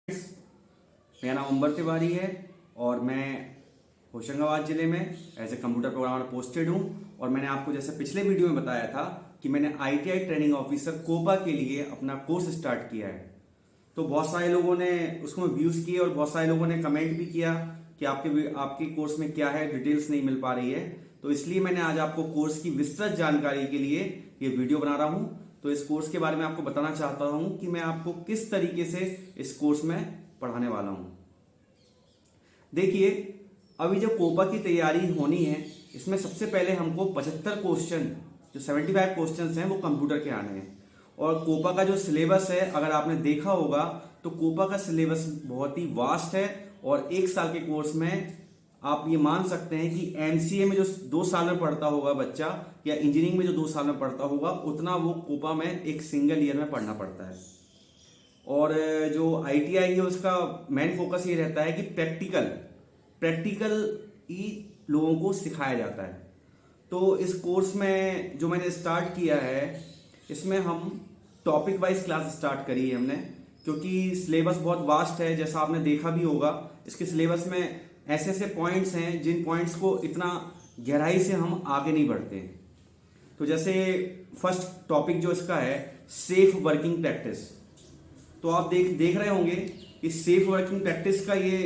मेरा नाम अंबर तिवारी है और मैं होशंगाबाद ज़िले में as a computer programmer posted हूँ। और मैंने आपको जैसे पिछले वीडियो में बताया था कि मैंने आईटीआई ट्रेनिंग ऑफिसर कोपा के लिए अपना कोर्स स्टार्ट किया है। तो बहुत सारे लोगों ने उसको व्यूज़ किए और बहुत सारे लोगों ने कमेंट भी किया कि आपके कोर्स में क्या है, डिटेल्स नहीं मिल पा रही है। तो इसलिए मैंने आज आपको कोर्स की विस्तृत जानकारी के लिए ये वीडियो बना रहा हूँ। तो इस कोर्स के बारे में आपको बताना चाहता हूँ कि मैं आपको किस तरीके से इस कोर्स में पढ़ाने वाला हूँ। देखिए, अभी जो कोपा की तैयारी होनी है, इसमें सबसे पहले हमको 75 क्वेश्चन, जो 75 क्वेश्चन हैं वो कंप्यूटर के आने हैं। और कोपा का जो सिलेबस है, अगर आपने देखा होगा तो कोपा का सिलेबस बहुत ही वास्ट है। और एक साल के कोर्स में आप ये मान सकते हैं कि एमसीए में जो 2 साल में पढ़ता होगा बच्चा, या इंजीनियरिंग में जो 2 साल में पढ़ता होगा, उतना वो कोपा में एक सिंगल ईयर में पढ़ना पड़ता है। और जो आईटीआई है उसका मेन फोकस ये रहता है कि प्रैक्टिकल ही लोगों को सिखाया जाता है। तो इस कोर्स में जो मैंने स्टार्ट किया है, इसमें हम टॉपिक वाइज क्लास स्टार्ट करी है हमने, क्योंकि सिलेबस बहुत वास्ट है। जैसा आपने देखा भी होगा, इसके सिलेबस में ऐसे ऐसे पॉइंट्स हैं जिन पॉइंट्स को इतना गहराई से हम आगे नहीं बढ़ते हैं। तो जैसे फर्स्ट टॉपिक जो इसका है, सेफ वर्किंग प्रैक्टिस। तो आप देख रहे होंगे कि सेफ वर्किंग प्रैक्टिस का ये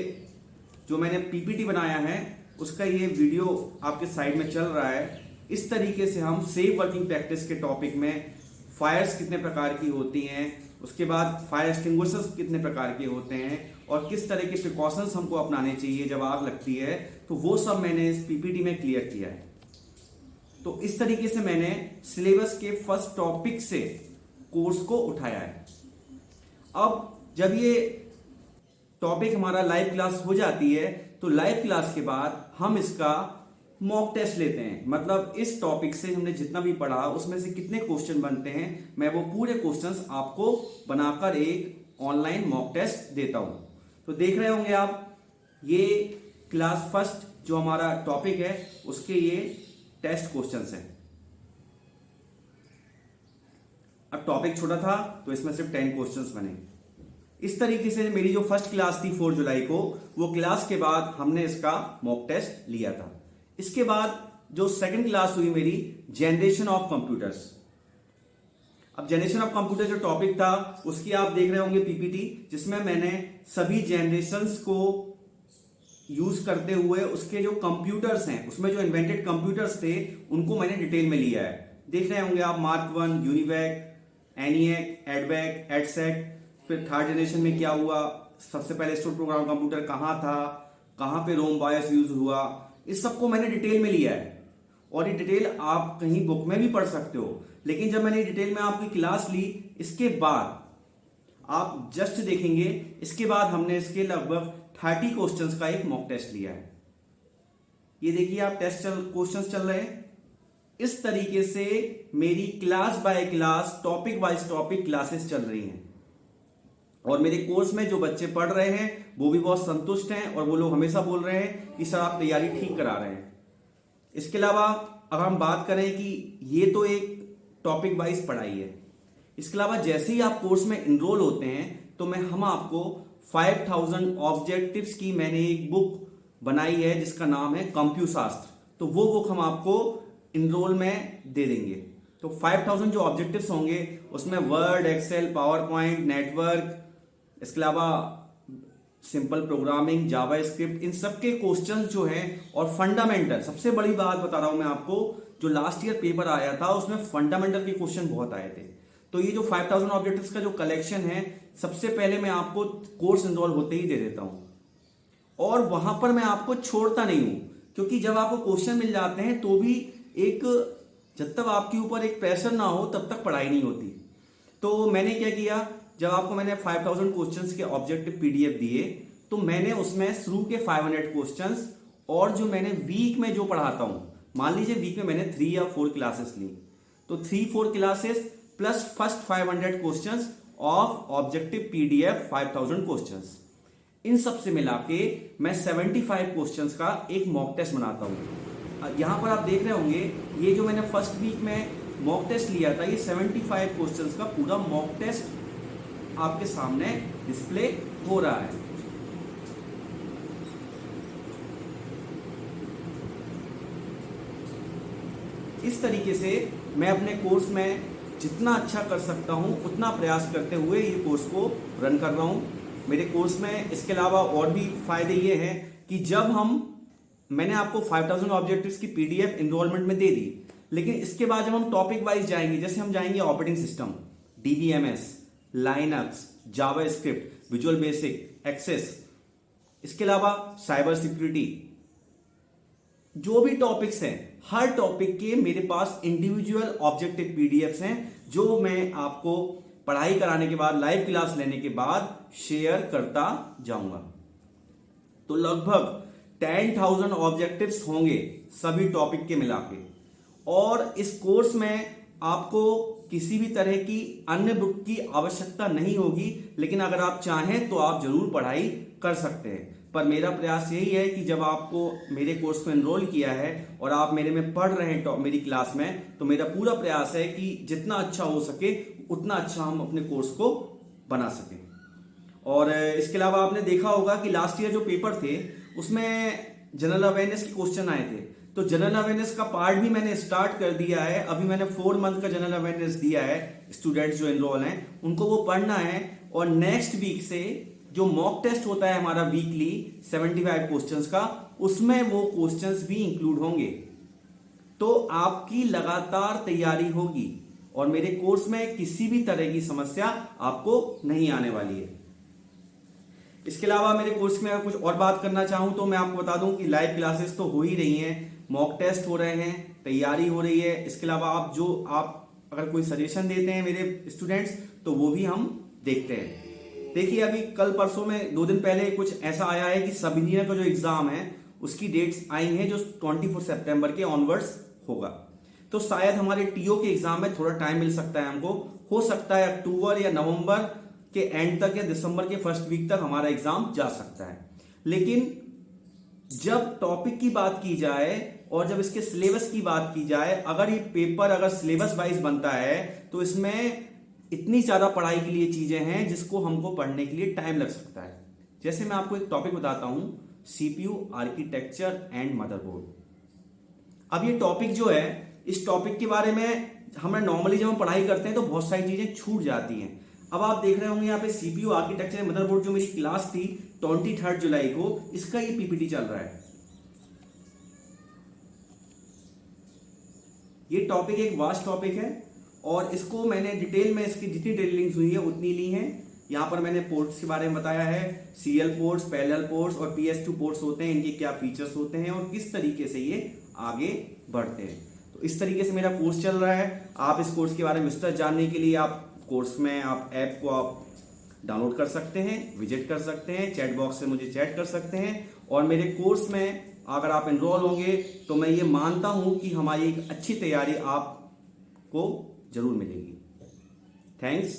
जो मैंने पीपीटी बनाया है, उसका ये वीडियो आपके साइड में चल रहा है। इस तरीके से हम सेफ वर्किंग प्रैक्टिस के टॉपिक में फायर्स कितने प्रकार की होती हैं, उसके बाद फायर एक्सटिंग्विशर्स कितने प्रकार के होते हैं, और किस तरह के प्रिकॉशंस हमको अपनाने चाहिए जब आग लगती है, तो वो सब मैंने इस पीपीटी में क्लियर किया है। तो इस तरीके से मैंने सिलेबस के फर्स्ट टॉपिक से कोर्स को उठाया है। अब जब ये टॉपिक हमारा लाइव क्लास हो जाती है, तो लाइव क्लास के बाद हम इसका मॉक टेस्ट लेते हैं। मतलब इस टॉपिक से हमने जितना भी पढ़ा उसमें से कितने क्वेश्चन बनते हैं, मैं वो पूरे क्वेश्चंस आपको बनाकर एक ऑनलाइन मॉक टेस्ट देता हूं। तो देख रहे होंगे आप, ये क्लास फर्स्ट जो हमारा टॉपिक है उसके ये टेस्ट क्वेश्चंस हैं। अब टॉपिक छोटा था तो इसमें सिर्फ 10 क्वेश्चंस बने। इस तरीके से मेरी जो फर्स्ट क्लास थी 4 जुलाई को, वो क्लास के बाद हमने इसका मॉक टेस्ट लिया था। इसके बाद जो सेकंड क्लास हुई मेरी, जनरेशन ऑफ कंप्यूटर्स। अब जनरेशन ऑफ कंप्यूटर जो टॉपिक था, उसकी आप देख रहे होंगे पीपीटी, जिसमें मैंने सभी जनरेशन्स को यूज करते हुए उसके जो कंप्यूटर्स हैं, उसमें जो इन्वेंटेड कंप्यूटर्स थे, उनको मैंने डिटेल में लिया है। देख रहे होंगे आप, मार्क 1, यूनिवैक, एनिएक, एडवैक, एडसेक। फिर थर्ड जनरेशन में क्या हुआ, सबसे पहले स्टोर प्रोग्राम कंप्यूटर कहाँ था, कहाँ पे रोम बायस यूज हुआ, इस सबको मैंने डिटेल में लिया है। और ये डिटेल आप कहीं बुक में भी पढ़ सकते हो। लेकिन जब मैंने डिटेल में आपकी क्लास ली, इसके बाद आप जस्ट देखेंगे, इसके बाद हमने इसके लगभग 30 क्वेश्चंस का एक मॉक टेस्ट लिया है। ये देखिए आप, क्वेश्चंस चल रहे हैं। इस तरीके से मेरी class by class, topic wise topic classes चल रही हैं। और मेरे कोर्स में जो बच्चे पढ़ रहे हैं वो भी बहुत संतुष्ट हैं, और वो लोग हमेशा बोल रहे हैं कि सर आप तैयारी ठीक करा रहे हैं। इसके अलावा अगर हम बात करें कि ये तो एक टॉपिक वाइज पढ़ाई है, इसके अलावा जैसे ही आप कोर्स में इनरोल होते हैं, तो हम आपको 5000 ऑब्जेक्टिव्स की मैंने एक बुक बनाई है जिसका नाम है कंप्यूशास्त्र। तो वो बुक हम आपको इनरोल में दे देंगे। तो 5000 जो ऑब्जेक्टिव्स होंगे, उसमें Word, Excel, PowerPoint, network, इसके अलावा सिंपल प्रोग्रामिंग, जावास्क्रिप्ट, इन सब के क्वेश्चंस जो हैं, और फंडामेंटल, सबसे बड़ी बात बता रहा हूं मैं आपको, जो लास्ट ईयर पेपर आया था उसमें फंडामेंटल के क्वेश्चन बहुत आए थे। तो ये जो 5000 ऑब्जेक्टिव्स का जो कलेक्शन है, सबसे पहले मैं आपको कोर्स इनरोल होते ही दे देता हूं। और वहां पर मैं आपको छोड़ता नहीं हूं, क्योंकि जब आपको क्वेश्चन मिल जाते हैं तो भी जब तक आपके ऊपर एक प्रेशर ना हो तब तक पढ़ाई नहीं होती। तो मैंने क्या किया, जब आपको मैंने 5000 क्वेश्चंस के ऑब्जेक्टिव पीडीएफ दिए, तो मैंने उसमें शुरू के 500 क्वेश्चंस, और जो मैंने वीक में जो पढ़ाता हूं, मान लीजिए वीक में मैंने 3 या 4 क्लासेस ली, तो 3-4 classes plus first 500 questions of objective PDF 5000 questions, इन सब से मिला के मैं 75 क्वेश्चंस का एक मॉक टेस्ट बनाता हूं। यहां पर आप देख रहे होंगे, ये जो मैंने फर्स्ट वीक में मॉक टेस्ट लिया था, ये 75 क्वेश्चंस का पूरा मॉक टेस्ट आपके सामने डिस्प्ले हो रहा है। इस तरीके से मैं अपने कोर्स में जितना अच्छा कर सकता हूं उतना प्रयास करते हुए ये कोर्स को रन कर रहा हूं। मेरे कोर्स में इसके अलावा और भी फायदे ये हैं कि मैंने आपको 5000 ऑब्जेक्टिव्स की पीडीएफ एनरोलमेंट में दे दी, लेकिन इसके बाद जब हम टॉपिक वाइज जाएंगे, जैसे हम जाएंगे operating system, DBMS, Linux, JavaScript, Visual Basic, Access, इसके अलावा साइबर सिक्योरिटी, जो भी टॉपिक्स हैं, हर टॉपिक के मेरे पास इंडिविजुअल ऑब्जेक्टिव पीडीएफ्स हैं जो मैं आपको पढ़ाई कराने के बाद, लाइव क्लास लेने के बाद शेयर करता जाऊंगा। तो लगभग 10,000 ऑब्जेक्टिव्स होंगे सभी टॉपिक के मिला के, और इस कोर्स में आपको किसी भी तरह की अन्य बुक की आवश्यकता नहीं होगी, लेकिन अगर आप चाहें तो आप जरूर पढ़ाई कर सकते हैं। पर मेरा प्रयास यही है कि जब आपको मेरे कोर्स को एनरोल किया है और आप मेरे में पढ़ रहे हैं मेरी क्लास में, तो मेरा पूरा प्रयास है कि जितना अच्छा हो सके उतना अच्छा हम अपने कोर्स को बना सकें। और इसके अलावा आपने देखा होगा कि लास्ट ईयर जो पेपर थे उसमें जनरल अवेयरनेस के क्वेश्चन आए थे, तो जनरल अवेयरनेस का पार्ट भी मैंने स्टार्ट कर दिया है। अभी मैंने 4 मंथ का जनरल अवेयरनेस दिया है, स्टूडेंट्स जो एनरोल हैं उनको वो पढ़ना है, और नेक्स्ट वीक से जो मॉक टेस्ट होता है हमारा वीकली 75 क्वेश्चंस का, उसमें वो क्वेश्चंस भी इंक्लूड होंगे। तो आपकी लगातार तैयारी होगी और मेरे कोर्स में किसी भी तरह की समस्या आपको नहीं आने वाली है। इसके अलावा मेरे कोर्स में अगर कुछ और बात करना चाहूं तो मैं आपको बता दूं कि लाइव क्लासेस तो हो ही रही हैं, मॉक टेस्ट हो रहे हैं, तैयारी हो रही है। इसके अलावा आप अगर कोई सजेशन देते हैं मेरे स्टूडेंट्स, तो वो भी हम देखते हैं। देखिए, अभी कल परसों में 2 दिन पहले कुछ ऐसा आया है कि सब इंजीनियर का जो एग्जाम है उसकी डेट्स आई हैं जो 24 सितंबर के ऑनवर्ड्स होगा। तो शायद हमारे टीओ के एग्जाम में थोड़ा टाइम मिल सकता है हमको, हो सकता है अक्टूबर या नवंबर के एंड तक या दिसंबर के फर्स्ट वीक तक हमारा एग्जाम जा सकता है। लेकिन जब टॉपिक की बात की जाए और जब इसके सिलेबस की बात की जाए, अगर ये पेपर अगर सिलेबस वाइज बनता है तो इसमें इतनी ज्यादा पढ़ाई के लिए चीजें हैं जिसको हमको पढ़ने के लिए टाइम लग सकता है। जैसे मैं आपको एक टॉपिक बताता हूं, सीपीयू आर्किटेक्चर एंड मदरबोर्ड। अब ये टॉपिक जो है, इस टॉपिक के बारे में हमें नॉर्मली जब हम पढ़ाई करते हैं तो बहुत सारी चीजें छूट जाती हैं। अब आप देख रहे होंगे यहाँ पे सीपीयू आर्किटेक्चर एंड मदरबोर्ड जो मेरी क्लास थी 23 जुलाई को, इसका ये पीपीटी चल रहा है। ये टॉपिक एक वास्ट टॉपिक है और इसको मैंने डिटेल में, इसकी जितनी डिटेलिंग्स हुई है उतनी ली है। यहाँ पर मैंने पोर्ट्स के बारे में बताया है, सीएल पोर्ट्स, पैरेलल पोर्ट्स और PS2 पोर्ट्स होते हैं, इनके क्या फीचर्स होते हैं और किस तरीके से ये आगे बढ़ते हैं। तो इस तरीके से मेरा कोर्स चल रहा है। आप इस कोर्स के बारे में विस्तार जानने के लिए आप कोर्स में आप ऐप को आप डाउनलोड कर सकते हैं, विजिट कर सकते हैं, चैट बॉक्स से मुझे चैट कर सकते हैं। और मेरे कोर्स में अगर आप एनरोल होंगे तो मैं ये मानता हूं कि हमारी एक अच्छी तैयारी आपको जरूर मिलेगी। थैंक्स।